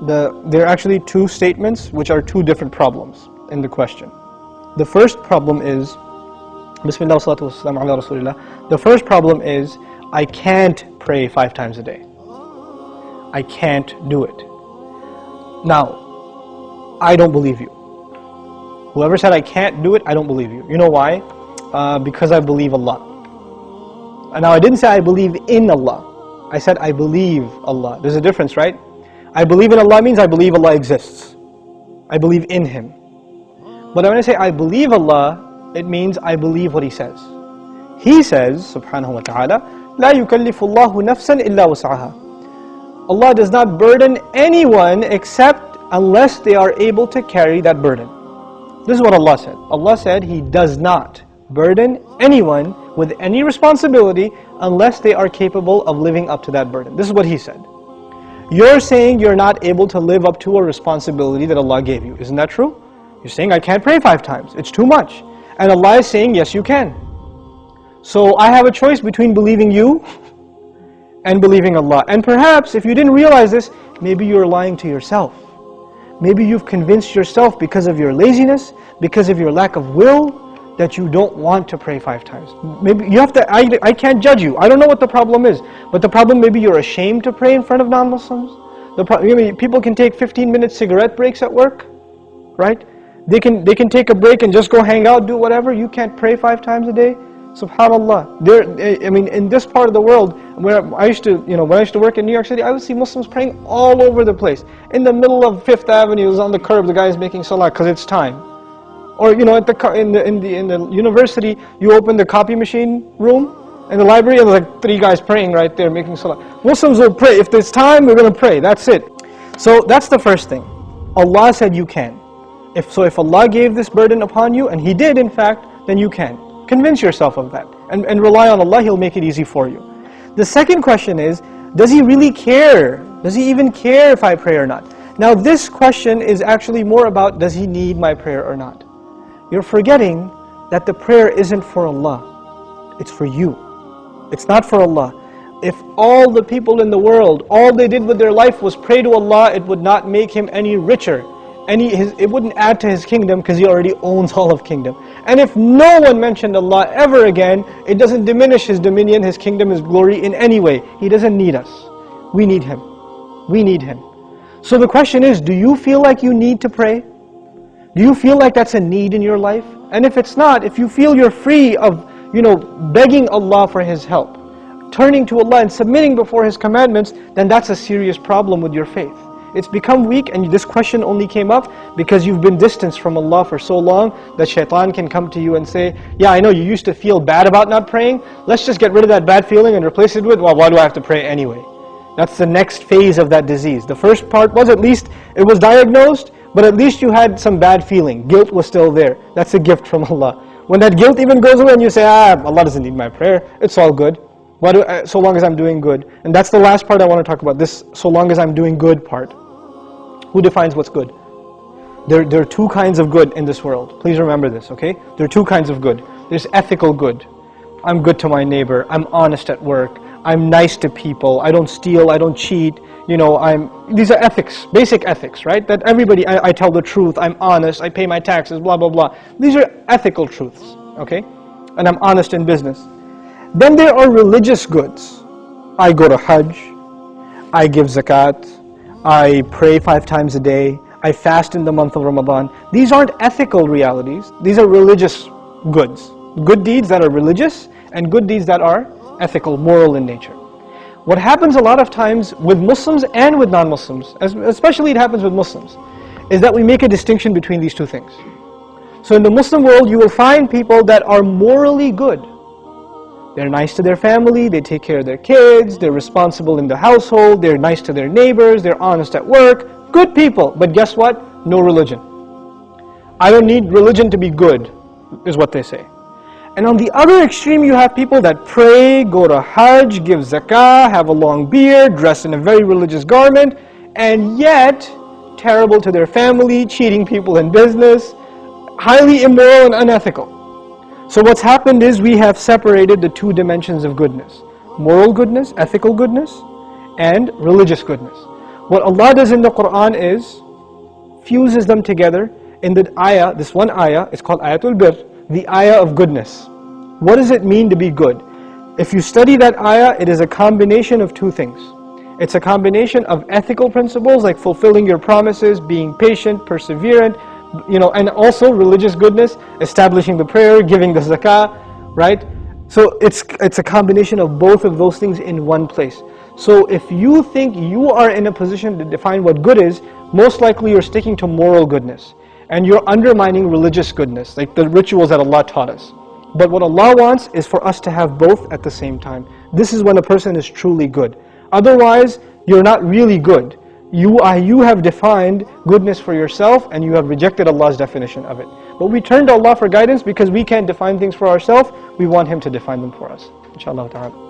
There are actually two statements which are two different problems in the question. The first problem is, Bismillah salatu wassalam ala Rasulillah. The first problem is, I can't pray 5 times a day. I can't do it. Now, I don't believe you. Whoever said I can't do it, I don't believe you. You know why? Because I believe Allah. And now I didn't say I believe in Allah. I said I believe Allah. There's a difference, right? I believe in Allah means I believe Allah exists. I believe in Him. But when I say I believe Allah, it means I believe what He says. He says, subhanahu wa ta'ala, لا يكلف الله نفسا إلا وسعها. Allah does not burden anyone except unless they are able to carry that burden. This is what Allah said. Allah said He does not burden anyone with any responsibility unless they are capable of living up to that burden. This is what He said. You're saying you're not able to live up to a responsibility that Allah gave you. Isn't that true? You're saying I can't pray 5 times. It's too much. And Allah is saying yes you can. So I have a choice between believing you and believing Allah. And perhaps if you didn't realize this, maybe you're lying to yourself. Maybe you've convinced yourself because of your laziness, because of your lack of will, that you don't want to pray 5 times. Maybe you have to, I can't judge you. I don't know what the problem is. But the problem, maybe you're ashamed to pray in front of non-Muslims. People can take 15-minute cigarette breaks at work, right? They can take a break and just go hang out, do whatever. You can't pray 5 times a day. SubhanAllah. In this part of the world, where I used to, when I used to work in New York City, I would see Muslims praying all over the place. In the middle of 5th Avenue, on the curb, the guy is making salah because it's time. Or in the university, you open the copy machine room in the library, and there's like 3 guys praying right there, making salah. Muslims will pray. If there's time, we're going to pray. That's it. So that's the first thing. Allah said you can. If Allah gave this burden upon you, and He did in fact, then you can. Convince yourself of that. And rely on Allah, He'll make it easy for you. The second question is, does He really care? Does He even care if I pray or not? Now this question is actually more about, does He need my prayer or not? You're forgetting that the prayer isn't for Allah. It's for you. It's not for Allah. If all the people in the world, all they did with their life was pray to Allah, it would not make Him any richer. It wouldn't add to His kingdom because He already owns all of kingdom. And if no one mentioned Allah ever again, it doesn't diminish His dominion, His kingdom, His glory in any way. He doesn't need us. We need Him. We need Him. So the question is, do you feel like you need to pray? Do you feel like that's a need in your life? And if it's not, if you feel you're free of, begging Allah for His help, turning to Allah and submitting before His commandments, then that's a serious problem with your faith. It's become weak, and this question only came up because you've been distanced from Allah for so long that shaitan can come to you and say, yeah, I know you used to feel bad about not praying, let's just get rid of that bad feeling and replace it with, well, why do I have to pray anyway? That's the next phase of that disease. The first part was at least it was diagnosed, but at least you had some bad feeling. Guilt was still there. That's a gift from Allah. When that guilt even goes away and you say, Allah doesn't need my prayer, it's all good. So long as I'm doing good. And that's the last part I want to talk about, this so long as I'm doing good part. Who defines what's good? There are 2 kinds of good in this world. Please remember this, okay? There are 2 kinds of good. There's ethical good. I'm good to my neighbor. I'm honest at work. I'm nice to people. I don't steal. I don't cheat. These are ethics, basic ethics, right? That everybody, I tell the truth. I'm honest. I pay my taxes, blah, blah, blah. These are ethical truths, okay? And I'm honest in business. Then there are religious goods. I go to Hajj. I give zakat. I pray 5 times a day. I fast in the month of Ramadan. These aren't ethical realities. These are religious goods. Good deeds that are religious and good deeds that are ethical, moral in nature. What happens a lot of times with Muslims and with non-Muslims, especially it happens with Muslims, is that we make a distinction between these 2 things. So in the Muslim world, you will find people that are morally good. They're nice to their family, they take care of their kids, they're responsible in the household, they're nice to their neighbors, they're honest at work. Good people, but guess what? No religion. I don't need religion to be good, is what they say. And on the other extreme, you have people that pray, go to Hajj, give zakah, have a long beard, dress in a very religious garment, and yet terrible to their family, cheating people in business, highly immoral and unethical. So what's happened is we have separated the 2 dimensions of goodness. Moral goodness, ethical goodness, and religious goodness. What Allah does in the Quran is fuses them together in the ayah, this one ayah, it's called Ayatul Bir, the ayah of goodness. What does it mean to be good? If you study that ayah, it is a combination of two things. It's a combination of ethical principles like fulfilling your promises, being patient, perseverant, and also religious goodness, establishing the prayer, giving the zakah, right? So it's a combination of both of those things in one place. So if you think you are in a position to define what good is, most likely you're sticking to moral goodness and you're undermining religious goodness, like the rituals that Allah taught us. But what Allah wants is for us to have both at the same time. This is when a person is truly good. Otherwise, you're not really good. You have defined goodness for yourself and you have rejected Allah's definition of it. But we turn to Allah for guidance because we can't define things for ourselves. We want Him to define them for us. Inshallah ta'ala.